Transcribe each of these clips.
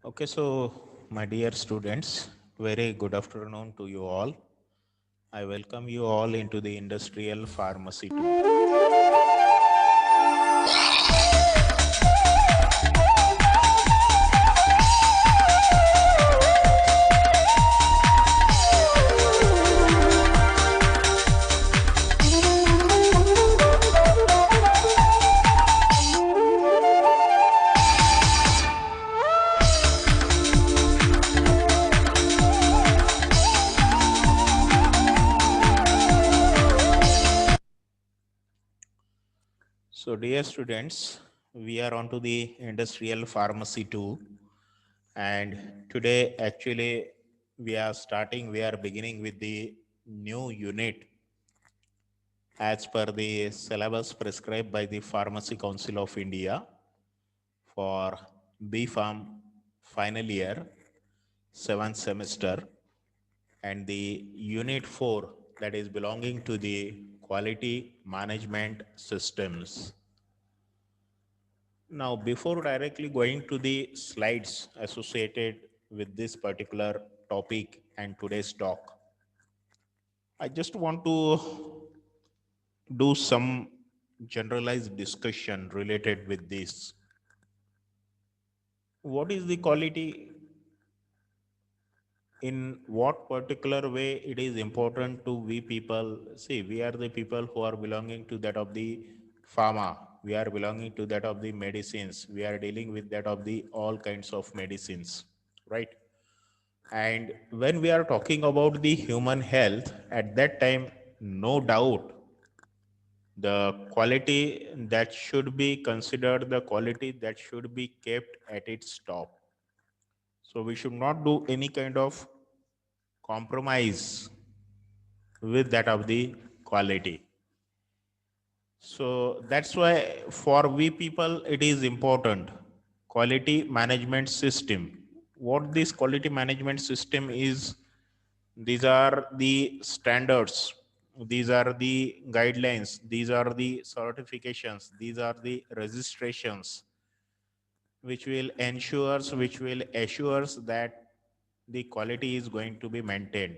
Okay, so my dear students, very good afternoon to you all. I welcome you all into the Industrial Pharmacy 2. So, dear students, we are on to the Industrial Pharmacy 2, and today actually we are beginning with the new unit as per the syllabus prescribed by the Pharmacy Council of India for BPharm final year, 7th semester, and the unit 4 that is belonging to the quality management systems. Now, before directly going to the slides associated with this particular topic and today's talk, I just want to do some generalized discussion related with this. What is the quality? In what particular way it is important to we people? See, we are the people who are belonging to that of the pharma. We are belonging to that of the medicines. We are dealing with that of the all kinds of medicines, right? And when we are talking about the human health, at that time, no doubt, the quality that should be considered, the quality that should be kept at its top. So we should not do any kind of compromise with that of the quality. So that's why for we people it is important. Quality management system. What this quality management system is, these are the standards, these are the guidelines, these are the certifications, these are the registrations which will assures that the quality is going to be maintained.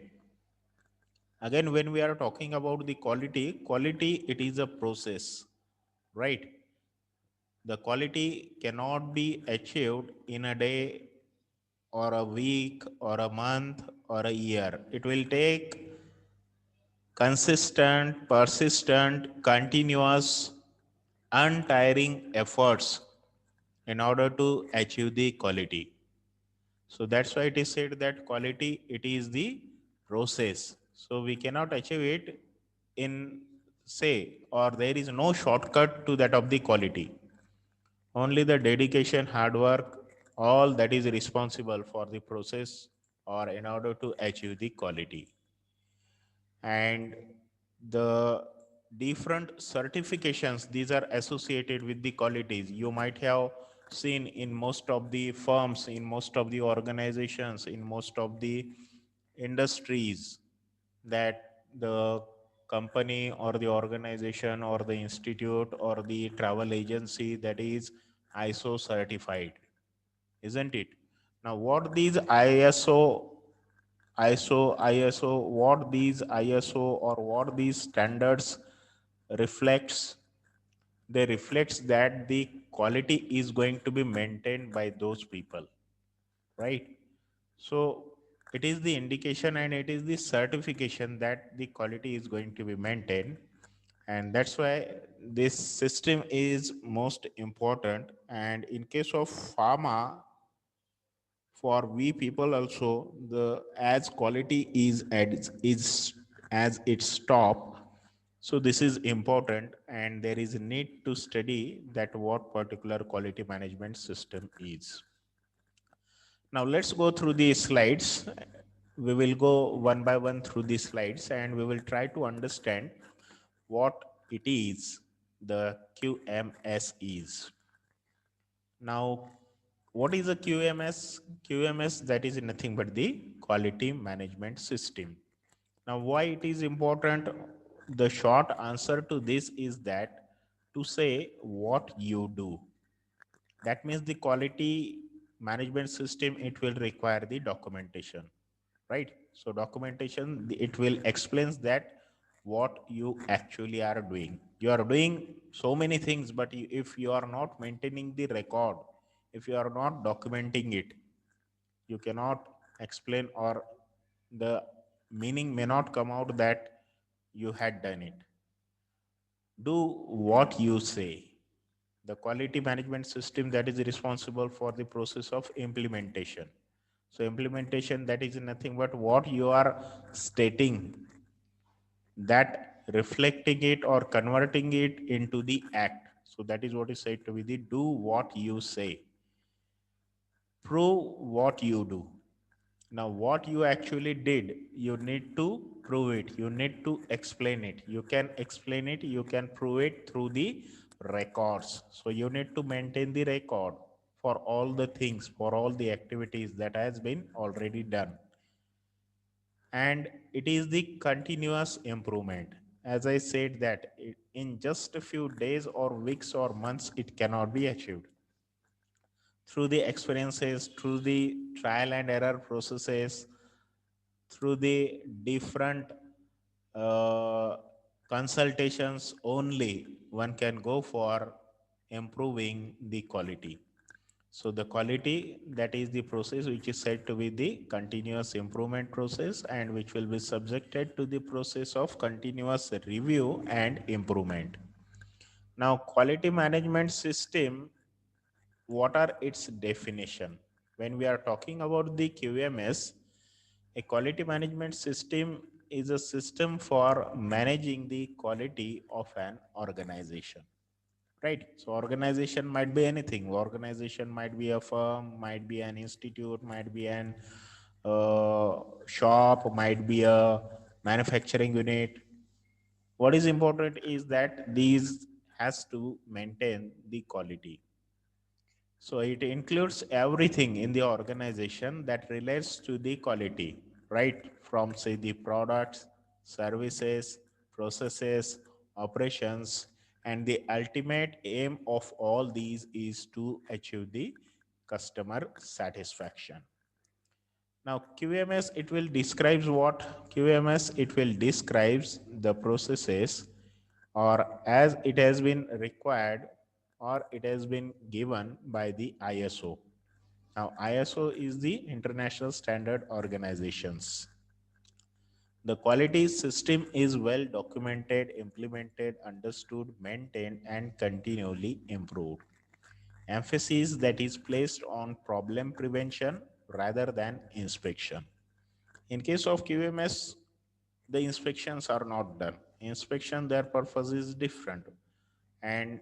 Again, when we are talking about the quality it is a process, right? The quality cannot be achieved in a day or a week or a month or a year. It will take consistent, persistent, continuous, untiring efforts in order to achieve the quality. So that's why it is said that quality, it is the process. So we cannot achieve it in say, or there is no shortcut to that of the quality. Only the dedication, hard work, all that is responsible for the process or in order to achieve the quality. And the different certifications, these are associated with the qualities. You might have seen in most of the firms, in most of the organizations, in most of the industries, that the company or the organization or the institute or the travel agency that is ISO certified, isn't it? Now, what these what these ISO or what these standards reflects, they reflects that the quality is going to be maintained by those people, right? So it is the indication and it is the certification that the quality is going to be maintained, and that's why this system is most important. And in case of pharma, for we people also, the as quality is as its top, so this is important and there is a need to study that what particular quality management system is. Now let's go through the slides. We will go one by one through the slides and we will try to understand what it is the QMS is. Now, what is a QMS? QMS, that is nothing but the quality management system. Now, why it is important? The short answer to this is that to say what you do. That means the quality management system, it will require the documentation, right? So documentation, it will explains that what you actually are doing. You are doing so many things, but if you are not maintaining the record, if you are not documenting it, you cannot explain, or the meaning may not come out that you had done it. Do what you say. The quality management system, that is responsible for the process of implementation. So implementation, that is nothing but what you are stating, that reflecting it or converting it into the act. So that is what is said to be the do what you say. Prove what you do. Now, what you actually did, you need to prove it. You need to explain it. You can explain it, you can prove it through the records. So you need to maintain the record for all the things, for all the activities that has been already done. And it is the continuous improvement. As I said that in just a few days or weeks or months, it cannot be achieved. Through the experiences, through the trial and error processes, through the different uh, consultations only, one can go for improving the quality. So the quality, that is the process which is said to be the continuous improvement process, and which will be subjected to the process of continuous review and improvement. Now, quality management system, what are its definition? When we are talking about the QMS, a quality management system is a system for managing the quality of an organization, right? So organization might be anything. Organization might be a firm, might be an institute, might be an shop, might be a manufacturing unit. What is important is that these has to maintain the quality. So it includes everything in the organization that relates to the quality, right? From say the products, services, processes, operations, and the ultimate aim of all these is to achieve the customer satisfaction. Now QMS, it will describes what? QMS, it will describes the processes, or as it has been required, or it has been given by the ISO. Now ISO is the International Standard Organizations. The quality system is well documented, implemented, understood, maintained, and continually improved. Emphasis that is placed on problem prevention rather than inspection. In case of QMS, the inspections are not done. Inspection, their purpose is different. And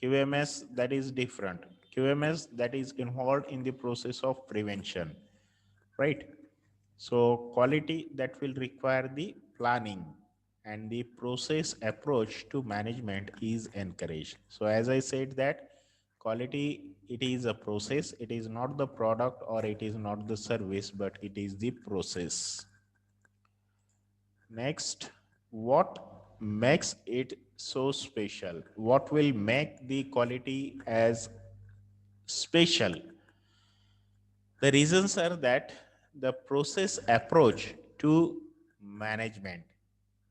QMS, that is different. QMS, that is involved in the process of prevention, right? So quality, that will require the planning, and the process approach to management is encouraged. So as I said that quality, it is a process, it is not the product or it is not the service, but it is the process. Next, what makes it so special? What will make the quality as special? The reasons are that the process approach to management.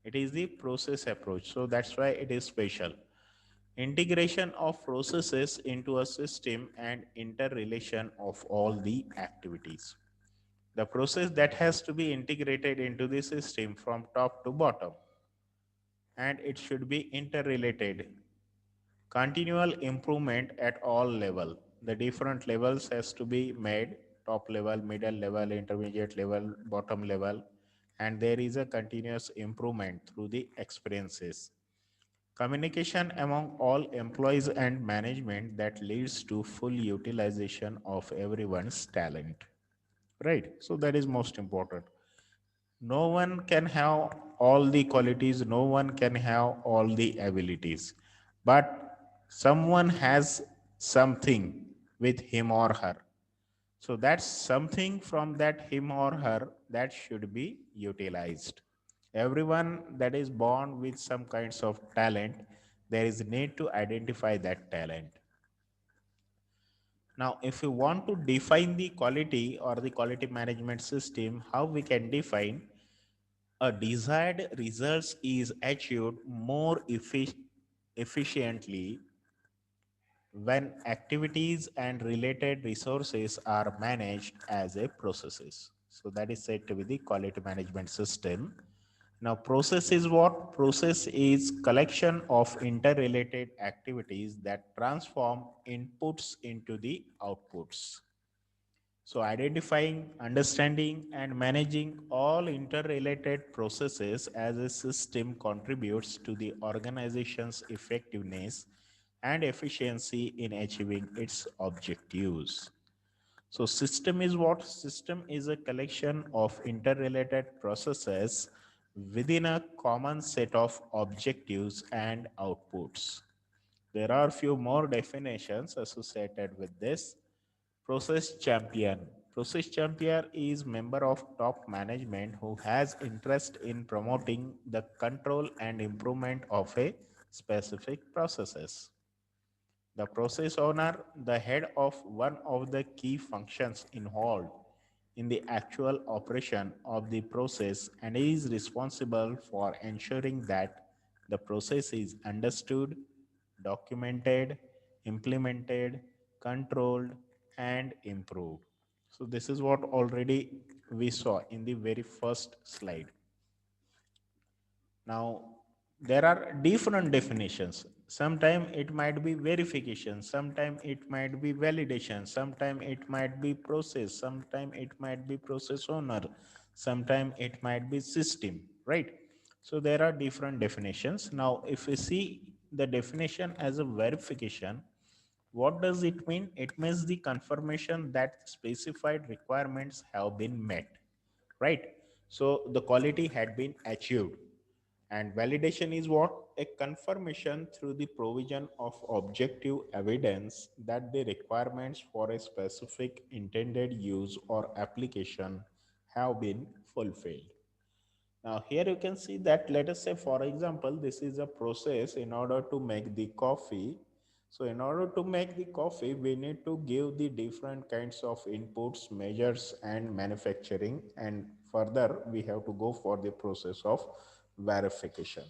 It is the process approach. So that's why it is special. Integration of processes into a system and interrelation of all the activities. The process that has to be integrated into the system from top to bottom, and it should be interrelated. Continual improvement at all level. The different levels has to be made: top level, middle level, intermediate level, bottom level, and there is a continuous improvement through the experiences. Communication among all employees and management that leads to full utilization of everyone's talent. Right? So that is most important. No one can have all the qualities, no one can have all the abilities, but someone has something with him or her. So that's something from that him or her that should be utilized. Everyone that is born with some kinds of talent, there is need to identify that talent. Now, if we want to define the quality or the quality management system, how we can define a desired results is achieved more efficiently when activities and related resources are managed as a processes. So that is said to be the quality management system. Now, process is what? Process is collection of interrelated activities that transform inputs into the outputs. So, identifying, understanding, and managing all interrelated processes as a system contributes to the organization's effectiveness and efficiency in achieving its objectives. So, system is what? System is a collection of interrelated processes within a common set of objectives and outputs. There are few more definitions associated with this. Process champion. Process champion is member of top management who has interest in promoting the control and improvement of a specific processes. The process owner, the head of one of the key functions involved in the actual operation of the process and is responsible for ensuring that the process is understood, documented, implemented, controlled, and improved. So, this is what already we saw in the very first slide. Now, there are different definitions. Sometimes it might be verification, sometimes it might be validation, sometimes it might be process, sometimes it might be process owner, sometimes it might be system, right? So there are different definitions. Now, if we see the definition as a verification, what does it mean? It means the confirmation that specified requirements have been met, right? So the quality had been achieved. And validation is what? A confirmation through the provision of objective evidence that the requirements for a specific intended use or application have been fulfilled. Now, here you can see that, let us say, for example, this is a process in order to make the coffee. So, in order to make the coffee, we need to give the different kinds of inputs, measures, and manufacturing. And further, we have to go for the process of verification.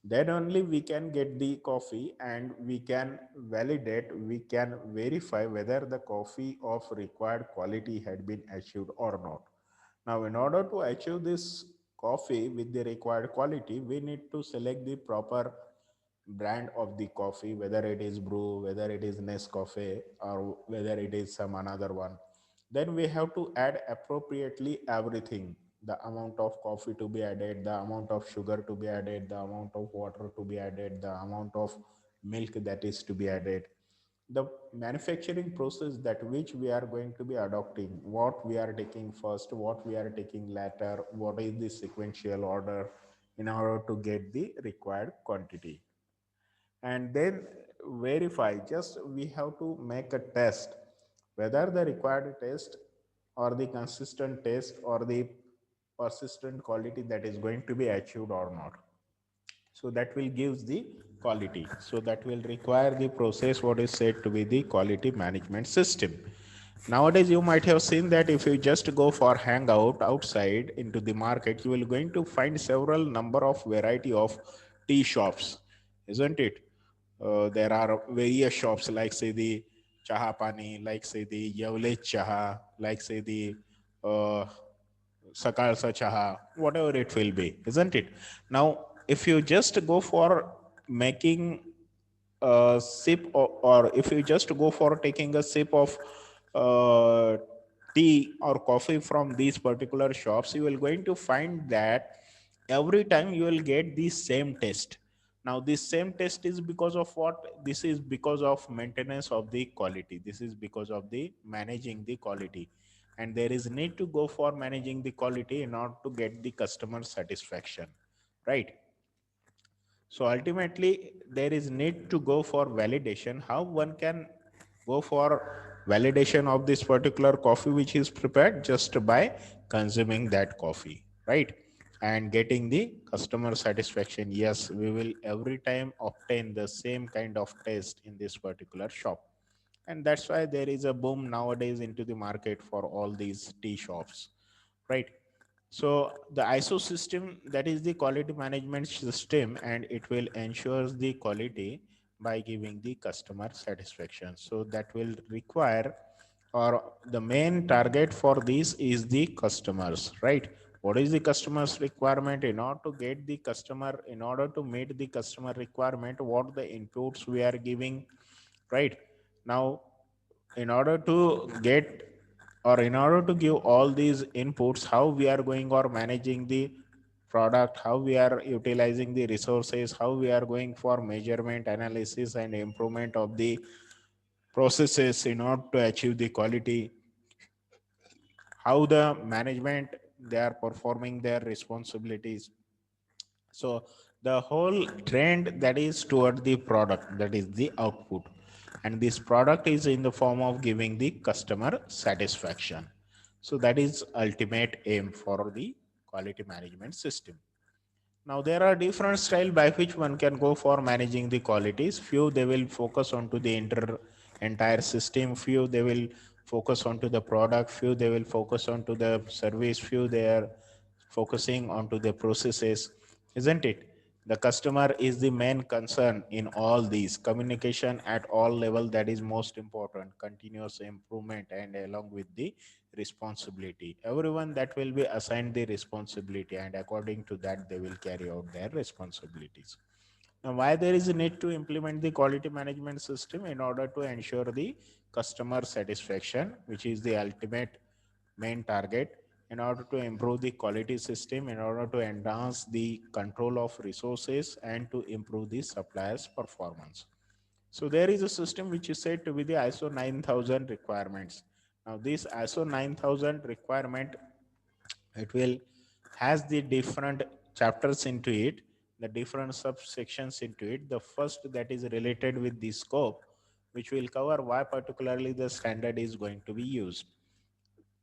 Then only we can get the coffee and we can validate, we can verify whether the coffee of required quality had been achieved or not. Now, in order to achieve this coffee with the required quality, we need to select the proper brand of the coffee, whether it is brew, whether it is Nescafe, or whether it is some another one. Then we have to add appropriately everything, the amount of coffee to be added, the amount of sugar to be added, the amount of water to be added, the amount of milk that is to be added, the manufacturing process that which we are going to be adopting, what we are taking first, what we are taking later, what is the sequential order in order to get the required quantity. And then verify, just we have to make a test whether the required test or the consistent test or the persistent quality that is going to be achieved or not. So that will gives the quality. So that will require the process what is said to be the quality management system. Nowadays you might have seen that if you just go for hangout outside into the market, you will going to find several number of variety of tea shops, isn't it? There are various shops like say the chaha pani, like say the yavle chaha, like say the uh, sakalsa chaha, whatever it will be, isn't it? Now, if you just go for making a sip or if you just go for taking a sip of uh, tea or coffee from these particular shops, you will going to find that every time you will get the same taste. Now this same taste is because of what? This is because of maintenance of the quality, this is because of the managing the quality, and there is need to go for managing the quality in order to get the customer satisfaction, right? So ultimately, there is need to go for validation. How one can go for validation of this particular coffee which is prepared? Just by consuming that coffee, right? And getting the customer satisfaction. Yes, we will every time obtain the same kind of taste in this particular shop. And that's why there is a boom nowadays into the market for all these tea shops, right? So the ISO system, that is the quality management system, and it will ensure the quality by giving the customer satisfaction. So that will require, or the main target for this is the customers, right? What is the customer's requirement? In order to get the customer, in order to meet the customer requirement, what the inputs we are giving, right? Now, in order to get, or in order to give all these inputs, how we are going or managing the product, how we are utilizing the resources, how we are going for measurement, analysis, and improvement of the processes in order to achieve the quality, how the management they are performing their responsibilities. So the whole trend that is toward the product, that is the output, and this product is in the form of giving the customer satisfaction. So that is ultimate aim for the quality management system. Now there are different style by which one can go for managing the qualities. Few they will focus onto the entire system. Few they will focus onto the product. Few they will focus onto the service. Few they are focusing onto the processes, isn't it? The customer is the main concern in all these. Communication at all level, that is most important. Continuous improvement, and along with the responsibility. Everyone that will be assigned the responsibility, and according to that they will carry out their responsibilities. Now, why there is a need to implement the quality management system? In order to ensure the customer satisfaction, which is the ultimate main target, in order to improve the quality system, in order to enhance the control of resources, and to improve the supplier's performance. So there is a system which is said to be the ISO 9000 requirements. Now this ISO 9000 requirement, it will has the different chapters into it, the different subsections into it. The first, that is related with the scope, which will cover why particularly the standard is going to be used.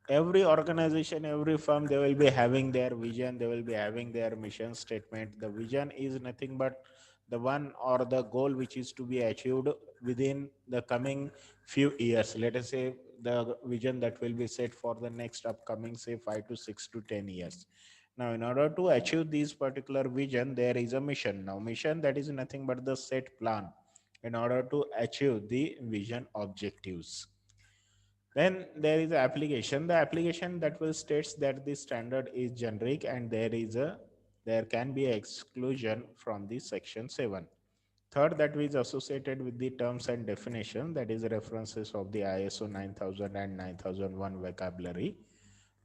Every organization, every firm, they will be having their vision, they will be having their mission statement. The vision is nothing but the one or the goal which is to be achieved within the coming few years. Let us say the vision that will be set for the next upcoming, say, 5 to 6 to 10 years. Now in order to achieve this particular vision, there is a mission. Now mission, that is nothing but the set plan in order to achieve the vision objectives. Then there is an application. The application that will states that the standard is generic, and there can be exclusion from the section 7. Third, that is associated with the terms and definition, that is references of the ISO 9000 and 9001 vocabulary.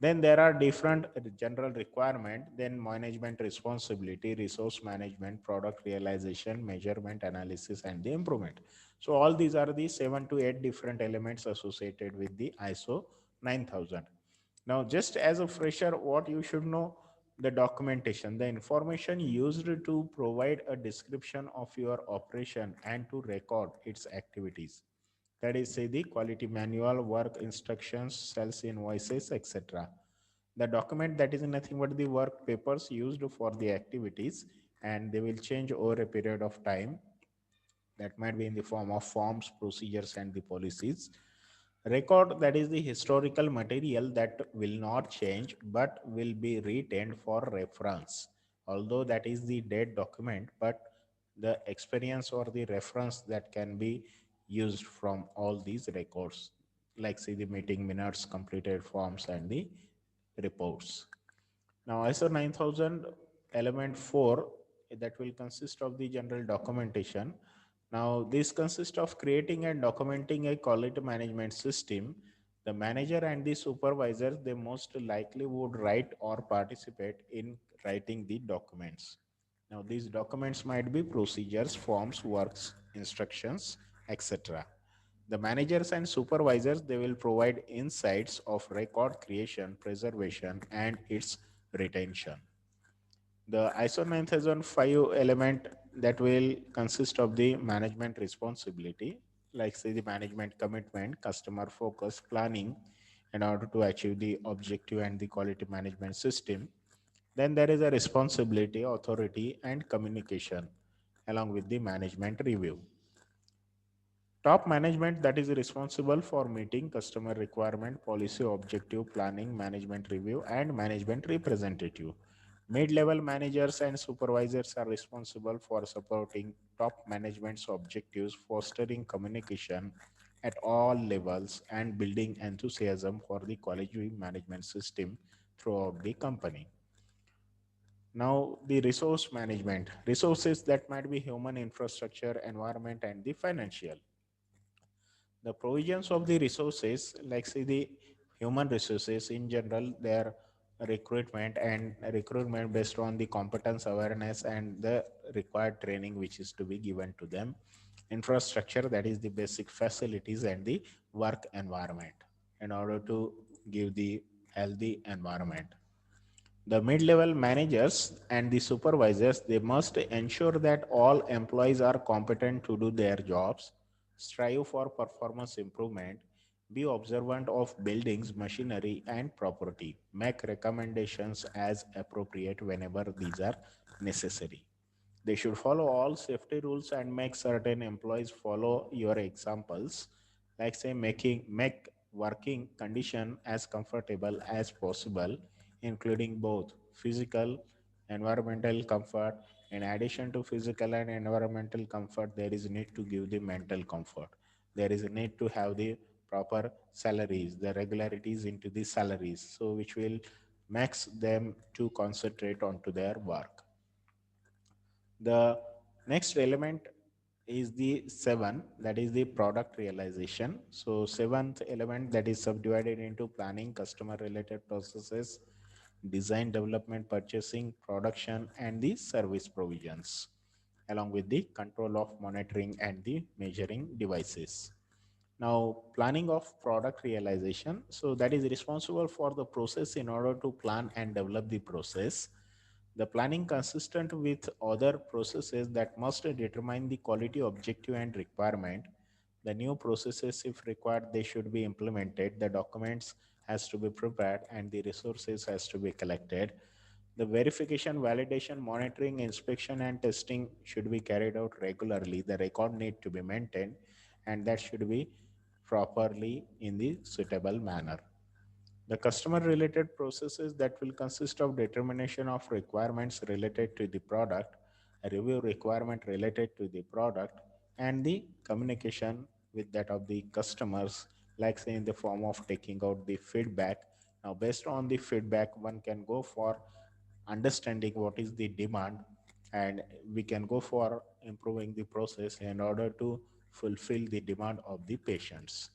Then there are different general requirement, then management responsibility, resource management, product realization, measurement, analysis, and the improvement. So all these are the 7 to 8 different elements associated with the ISO 9000. Now, just as a fresher, what you should know, the documentation, the information used to provide a description of your operation and to record its activities. That is, say, the quality manual, work instructions, sales invoices, etc. The document, that is nothing but the work papers used for the activities, and they will change over a period of time. That might be in the form of forms, procedures, and the policies. Record, that is the historical material that will not change but will be retained for reference. Although that is the dead document, but the experience or the reference that can be used from all these records, like say the meeting minutes, completed forms, and the reports. Now, ISO 9000 element 4, that will consist of the general documentation. Now, this consists of creating and documenting a quality management system. The manager and the supervisor, they most likely would write or participate in writing the documents. Now, these documents might be procedures, forms, works, instructions, etc. The managers and supervisors, they will provide insights of record creation, preservation, and its retention. The ISO 9005 element, that will consist of the management responsibility, like say the management commitment, customer focus, planning in order to achieve the objective and the quality management system. Then there is a responsibility, authority, and communication along with the management review. Top management that is responsible for meeting customer requirement, policy objective, planning, management review, and management representative. Mid-level managers and supervisors are responsible for supporting top management's objectives, fostering communication at all levels, and building enthusiasm for the quality management system throughout the company. Now, the resource management, resources that might be human infrastructure, environment, and the financial. The provisions of the resources, like say the human resources in general, their recruitment based on the competence, awareness, and the required training which is to be given to them. Infrastructure, that is the basic facilities and the work environment in order to give the healthy environment. The mid-level managers and the supervisors, they must ensure that all employees are competent to do their jobs, strive for performance improvement, be observant of buildings, machinery, and property, make recommendations as appropriate whenever these are necessary. They should follow all safety rules and make certain employees follow your examples, like say make working condition as comfortable as possible, including both physical, environmental comfort. In addition to physical and environmental comfort, there is need to give the mental comfort. There is a need to have the proper salaries, the regularities into the salaries, so which will makes them to concentrate onto their work. The next element is the seven, that is the product realization. So seventh element, that is subdivided into planning, customer related processes, design, development, purchasing, production, and the service provisions, along with the control of monitoring and the measuring devices. Now, planning of product realization. So that is responsible for the process in order to plan and develop the process. The planning consistent with other processes that must determine the quality objective and requirement. The new processes, if required, they should be implemented. The documents has to be prepared and the resources has to be collected. The verification, validation, monitoring, inspection, and testing should be carried out regularly. The record need to be maintained, and that should be properly in the suitable manner. The customer related processes that will consist of determination of requirements related to the product, a review requirement related to the product, and the communication with that of the customers, like say in the form of taking out the feedback. Now, based on the feedback, one can go for understanding what is the demand, and we can go for improving the process in order to fulfill the demand of the patients.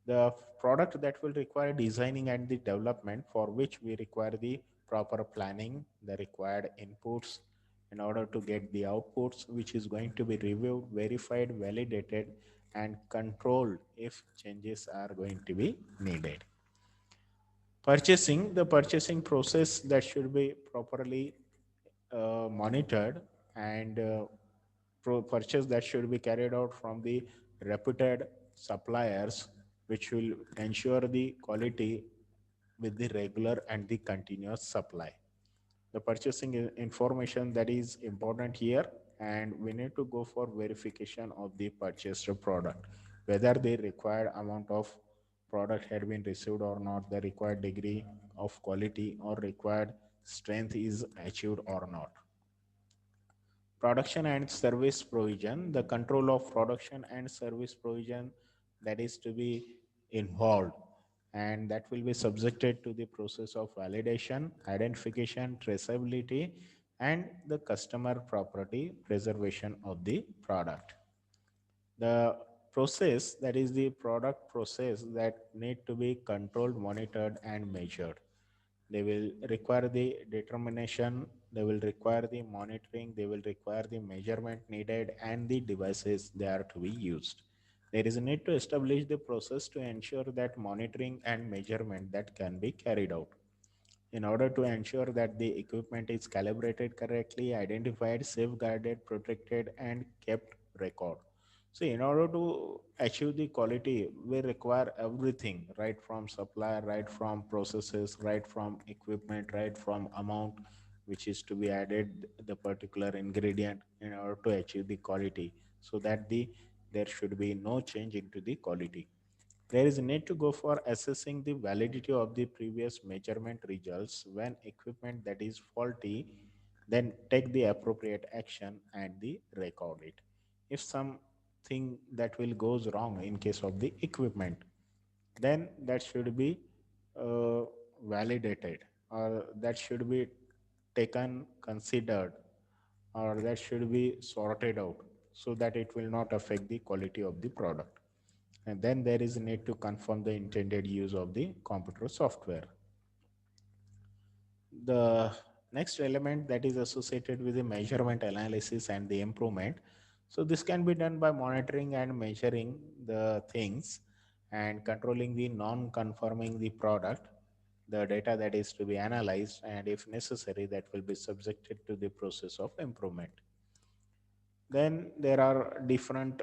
The product that will require designing and the development, for which we require the proper planning, the required inputs in order to get the outputs, which is going to be reviewed, verified, validated, and controlled if changes are going to be needed. Purchasing, the purchasing process that should be properly monitored, and purchase that should be carried out from the reputed suppliers, which will ensure the quality with the regular and the continuous supply. The purchasing information that is important here, and we need to go for verification of the purchased product, whether the required amount of product had been received or not, the required degree of quality or required strength is achieved or not. Production and service provision, the control of production and service provision that is to be involved, and that will be subjected to the process of validation, identification, traceability, and the customer property preservation of the product. The process, that is the product process, that need to be controlled, monitored, and measured. They will require the determination, they will require the monitoring, they will require the measurement needed, and the devices they are to be used. There is a need to establish the process to ensure that monitoring and measurement that can be carried out in order to ensure that the equipment is calibrated correctly, identified, safeguarded, protected, and kept record. So, in order to achieve the quality, we require everything, right from supplier, right from processes, right from equipment, right from amount which is to be added, the particular ingredient in order to achieve the quality, so that the there should be no change into the quality. There is a need to go for assessing the validity of the previous measurement results. When equipment that is faulty, then take the appropriate action and the record it. If something that will goes wrong in case of the equipment, then that should be uh, validated, or that should be taken considered, or that should be sorted out, so that it will not affect the quality of the product. And then there is a need to confirm the intended use of the computer software. The next element that is associated with the measurement analysis and the improvement. So this can be done by monitoring and measuring the things and controlling the non-conforming the product, the data that is to be analyzed, and if necessary that will be subjected to the process of improvement. Then there are different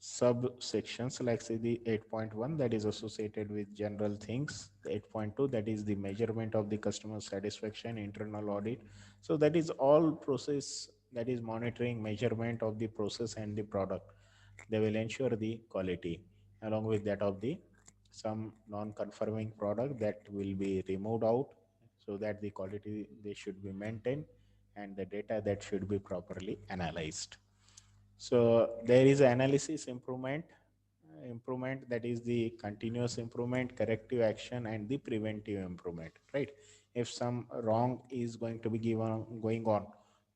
subsections, like say the 8.1 that is associated with general things, the 8.2 that is the measurement of the customer satisfaction, internal audit. So that is all process, that is monitoring measurement of the process and the product. They will ensure the quality, along with that of the some non-conforming product that will be removed out, so that the quality they should be maintained and the data that should be properly analyzed. So there is analysis improvement, improvement that is the continuous improvement, corrective action, and the preventive improvement, right? If some wrong is going to be given going on,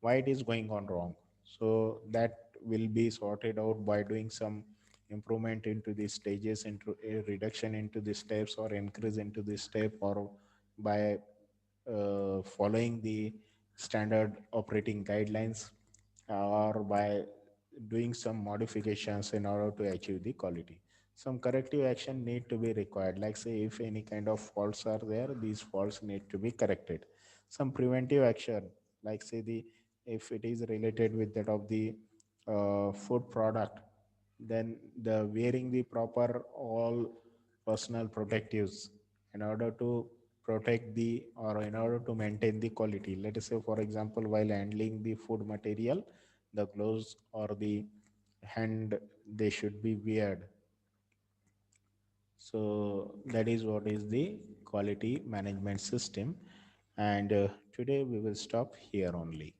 why it is going on wrong, so that will be sorted out by doing some improvement into the stages, into a reduction into the steps, or increase into the step, or by following the standard operating guidelines, or by doing some modifications in order to achieve the quality. Some corrective action need to be required, like say if any kind of faults are there, these faults need to be corrected. Some preventive action, like say the if it is related with that of the food product, then the wearing the proper all personal protectives in order to protect the, or in order to maintain the quality. Let us say for example, while handling the food material, the gloves or the hand, they should be weared. So that is what is the quality management system. And today we will stop here only.